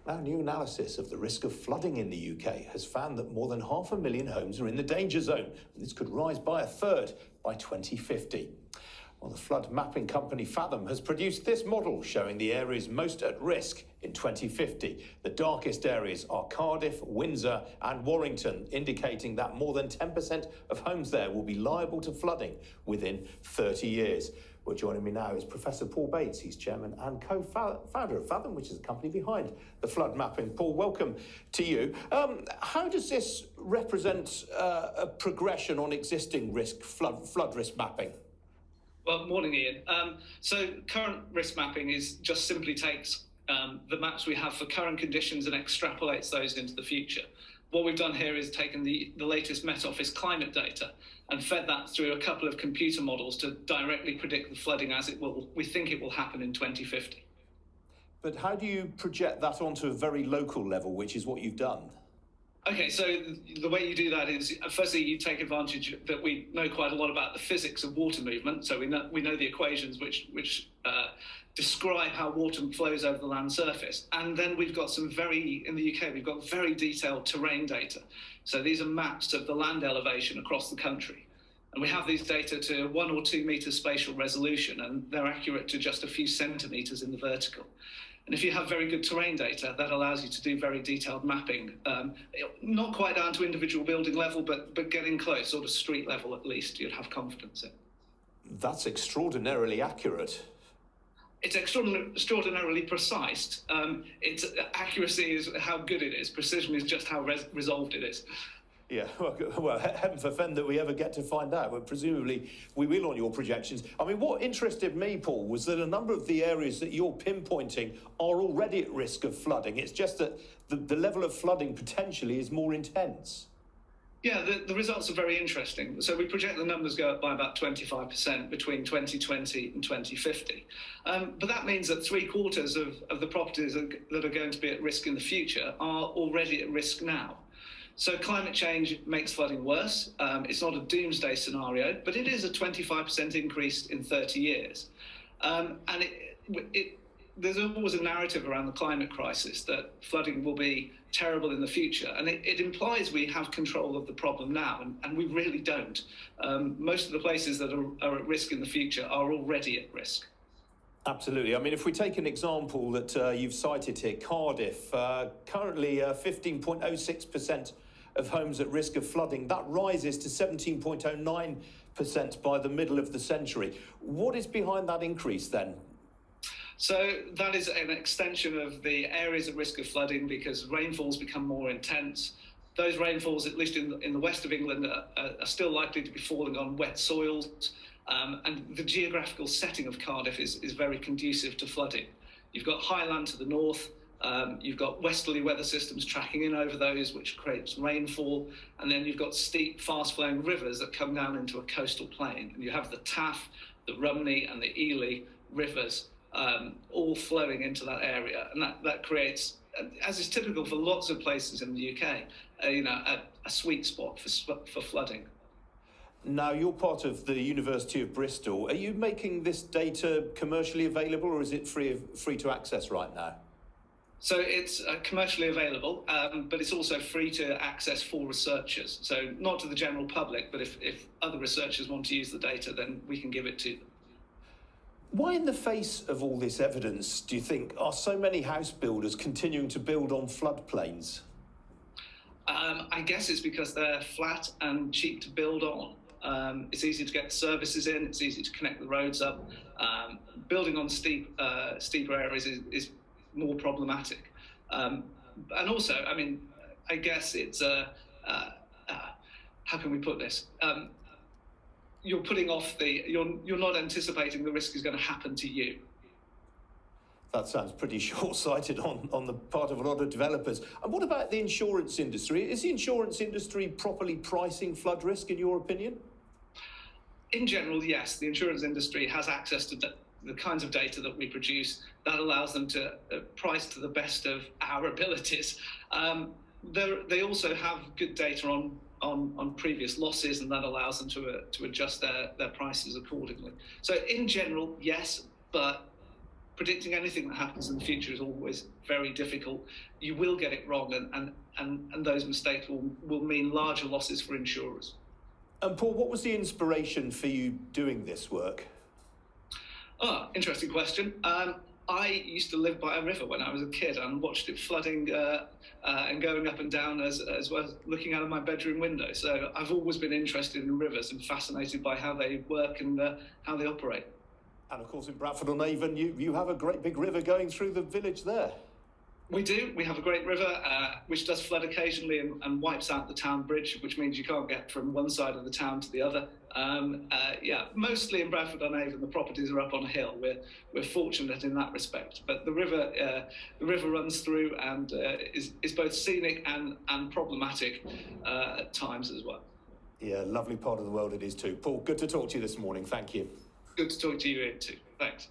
Now, new analysis of the risk of flooding in the UK has found that more than 500,000 homes are in the danger zone. This could rise by a third by 2050. Well, the flood mapping company Fathom has produced this model showing the areas most at risk in 2050. The darkest areas are Cardiff, Windsor and Warrington, indicating that more than 10% of homes there will be liable to flooding within 30 years. Well, joining me now is Professor Paul Bates. He's chairman and co-founder of Fathom, which is the company behind the flood mapping. Paul, welcome to you. How does this represent a progression on existing flood risk mapping? Well, morning, Ian. So current risk mapping just simply takes the maps we have for current conditions and extrapolates those into the future. What we've done here is taken the latest Met Office climate data and fed that through a couple of computer models to directly predict the flooding as we think it will happen in 2050. But how do you project that onto a very local level, which is what you've done? Okay, so the way you do that is, firstly, you take advantage that we know quite a lot about the physics of water movement. So we know the equations which describe how water flows over the land surface. And then we've got in the UK, we've got very detailed terrain data. So these are maps of the land elevation across the country. And we have these data to 1 or 2 meter spatial resolution, and they're accurate to just a few centimeters in the vertical. And if you have very good terrain data, that allows you to do very detailed mapping, not quite down to individual building level, but getting close, sort of street level at least, you'd have confidence in. That's extraordinarily accurate. It's extraordinarily precise. Its accuracy is how good it is. Precision is just how resolved it is. Yeah, well, heaven forfend that we ever get to find out, but presumably we will on your projections. I mean, what interested me, Paul, was that a number of the areas that you're pinpointing are already at risk of flooding. It's just that the level of flooding potentially is more intense. Yeah, the results are very interesting. So we project the numbers go up by about 25% between 2020 and 2050. But that means that 3/4 of the properties that are going to be at risk in the future are already at risk now. So climate change makes flooding worse. It's not a doomsday scenario, but it is a 25% increase in 30 years. And there's always a narrative around the climate crisis that flooding will be terrible in the future. And it implies we have control of the problem now, and we really don't. Most of the places that are at risk in the future are already at risk. Absolutely. I mean, if we take an example that you've cited here, Cardiff, currently 15.06% of homes at risk of flooding. That rises to 17.09% by the middle of the century. What is behind that increase then? So that is an extension of the areas at risk of flooding because rainfalls become more intense. Those rainfalls, at least in the west of England, are still likely to be falling on wet soils. And the geographical setting of Cardiff is very conducive to flooding. You've got high land to the north, you've got westerly weather systems tracking in over those, which creates rainfall, and then you've got steep, fast-flowing rivers that come down into a coastal plain. And you have the Taff, the Rumney, and the Ely rivers all flowing into that area, and that creates, as is typical for lots of places in the UK, a sweet spot for flooding. Now, you're part of the University of Bristol. Are you making this data commercially available, or is it free to access right now? So it's commercially available, but it's also free to access for researchers. So not to the general public, but if other researchers want to use the data, then we can give it to them. Why, in the face of all this evidence, do you think, are so many house builders continuing to build on floodplains? I guess it's because they're flat and cheap to build on. It's easy to get services in, it's easy to connect the roads up. Building on steeper areas is more problematic. And also, I mean, I guess it's, how can we put this? You're putting off you're not anticipating the risk is going to happen to you. That sounds pretty short-sighted on the part of a lot of developers. And what about the insurance industry? Is the insurance industry properly pricing flood risk, in your opinion? In general, yes. The insurance industry has access to the kinds of data that we produce. That allows them to price to the best of our abilities. They also have good data on previous losses, and that allows them to adjust their prices accordingly. So in general, yes, but predicting anything that happens in the future is always very difficult. You will get it wrong, and those mistakes will mean larger losses for insurers. And Paul, what was the inspiration for you doing this work? Interesting question. I used to live by a river when I was a kid and watched it flooding and going up and down as well as looking out of my bedroom window. So I've always been interested in rivers and fascinated by how they work and how they operate. And of course, in Bradford-on-Avon, you have a great big river going through the village there. We do. We have a great river, which does flood occasionally and wipes out the town bridge, which means you can't get from one side of the town to the other. Mostly in Bradford-on-Avon, the properties are up on a hill. We're fortunate in that respect. But the river runs through and is both scenic and problematic at times as well. Yeah, lovely part of the world it is too. Paul, good to talk to you this morning. Thank you. Good to talk to you, Ian, too. Thanks.